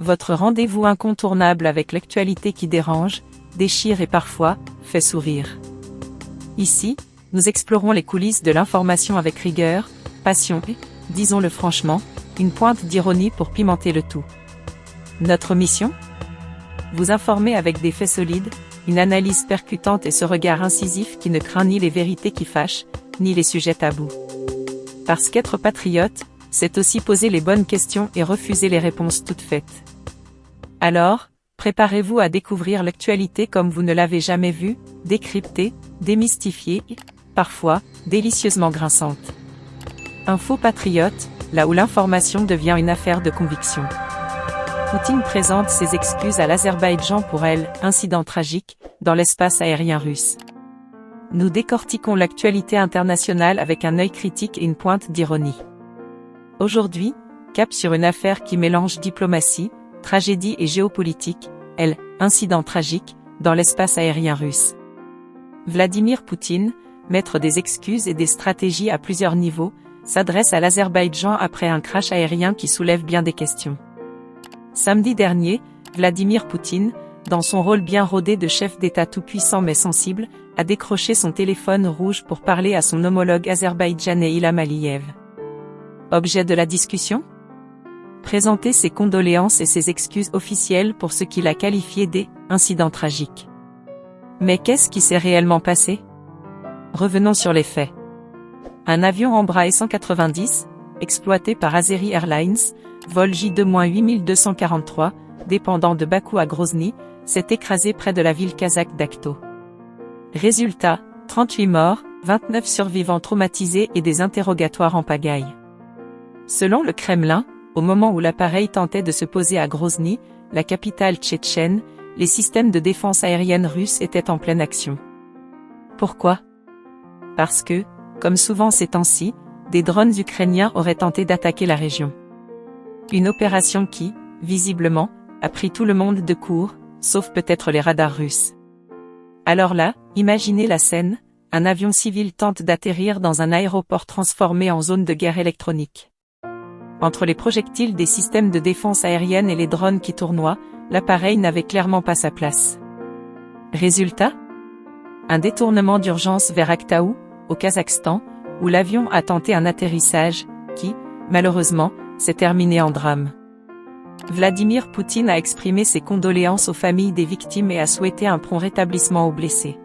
votre rendez-vous incontournable avec l'actualité qui dérange, déchire et parfois, fait sourire. Ici, nous explorons les coulisses de l'information avec rigueur, passion et, disons-le franchement, une pointe d'ironie pour pimenter le tout. Notre mission ? Vous informer avec des faits solides, une analyse percutante et ce regard incisif qui ne craint ni les vérités qui fâchent, ni les sujets tabous. Parce qu'être patriote, c'est aussi poser les bonnes questions et refuser les réponses toutes faites. Alors, préparez-vous à découvrir l'actualité comme vous ne l'avez jamais vue, décryptée, démystifiée et, parfois, délicieusement grinçante. Info patriote, là où l'information devient une affaire de conviction. Poutine présente ses excuses à l'Azerbaïdjan pour elle, incident tragique, dans l'espace aérien russe. Nous décortiquons l'actualité internationale avec un œil critique et une pointe d'ironie. Aujourd'hui, cap sur une affaire qui mélange diplomatie, tragédie et géopolitique, elle, incident tragique, dans l'espace aérien russe. Vladimir Poutine, maître des excuses et des stratégies à plusieurs niveaux, s'adresse à l'Azerbaïdjan après un crash aérien qui soulève bien des questions. Samedi dernier, Vladimir Poutine, dans son rôle bien rodé de chef d'État tout-puissant mais sensible, a décroché son téléphone rouge pour parler à son homologue azerbaïdjanais Ilham Aliyev. Objet de la discussion ? Présenter ses condoléances et ses excuses officielles pour ce qu'il a qualifié d'« incidents tragiques ». Mais qu'est-ce qui s'est réellement passé ? Revenons sur les faits. Un avion Embraer 190, exploité par Azeri Airlines, vol J2-8243, dépendant de Bakou à Grozny, s'est écrasé près de la ville kazakh d'Akhto. Résultat, 38 morts, 29 survivants traumatisés et des interrogatoires en pagaille. Selon le Kremlin, au moment où l'appareil tentait de se poser à Grozny, la capitale tchétchène, les systèmes de défense aérienne russes étaient en pleine action. Pourquoi ? Parce que, comme souvent ces temps-ci, des drones ukrainiens auraient tenté d'attaquer la région. Une opération qui, visiblement, a pris tout le monde de court, sauf peut-être les radars russes. Alors là, imaginez la scène, un avion civil tente d'atterrir dans un aéroport transformé en zone de guerre électronique. Entre les projectiles des systèmes de défense aérienne et les drones qui tournoient, l'appareil n'avait clairement pas sa place. Résultat ? Un détournement d'urgence vers Aktaou, au Kazakhstan, où l'avion a tenté un atterrissage, qui, malheureusement, s'est terminé en drame. Vladimir Poutine a exprimé ses condoléances aux familles des victimes et a souhaité un prompt rétablissement aux blessés.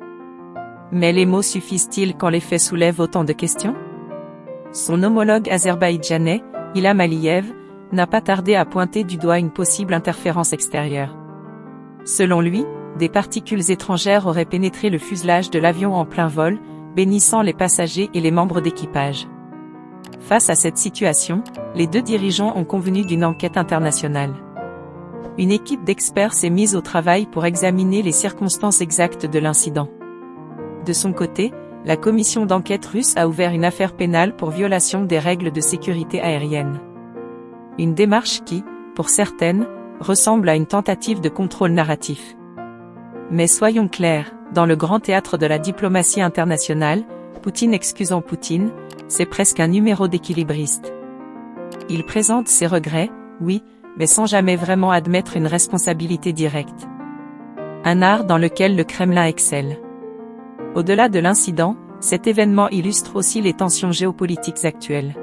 Mais les mots suffisent-ils quand les faits soulèvent autant de questions ? Son homologue azerbaïdjanais, Ilham Aliyev, n'a pas tardé à pointer du doigt une possible interférence extérieure. Selon lui, des particules étrangères auraient pénétré le fuselage de l'avion en plein vol, bénissant les passagers et les membres d'équipage. Face à cette situation, les deux dirigeants ont convenu d'une enquête internationale. Une équipe d'experts s'est mise au travail pour examiner les circonstances exactes de l'incident. De son côté, la commission d'enquête russe a ouvert une affaire pénale pour violation des règles de sécurité aérienne. Une démarche qui, pour certaines, ressemble à une tentative de contrôle narratif. Mais soyons clairs, dans le grand théâtre de la diplomatie internationale, Poutine excusant Poutine, c'est presque un numéro d'équilibriste. Il présente ses regrets, oui, mais sans jamais vraiment admettre une responsabilité directe. Un art dans lequel le Kremlin excelle. Au-delà de l'incident, cet événement illustre aussi les tensions géopolitiques actuelles.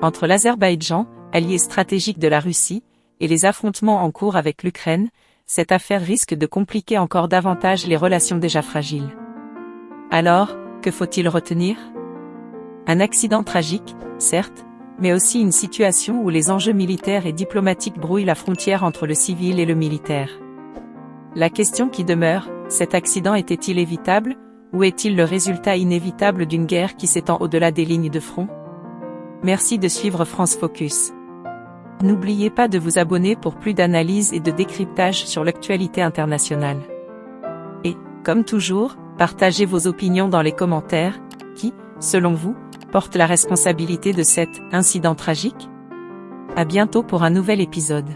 Entre l'Azerbaïdjan, allié stratégique de la Russie, et les affrontements en cours avec l'Ukraine, cette affaire risque de compliquer encore davantage les relations déjà fragiles. Alors, que faut-il retenir ? Un accident tragique, certes, mais aussi une situation où les enjeux militaires et diplomatiques brouillent la frontière entre le civil et le militaire. La question qui demeure, cet accident était-il évitable, ou est-il le résultat inévitable d'une guerre qui s'étend au-delà des lignes de front ? Merci de suivre France Focus. N'oubliez pas de vous abonner pour plus d'analyses et de décryptage sur l'actualité internationale. Et, comme toujours, partagez vos opinions dans les commentaires, qui, selon vous, portent la responsabilité de cet incident tragique ? À bientôt pour un nouvel épisode.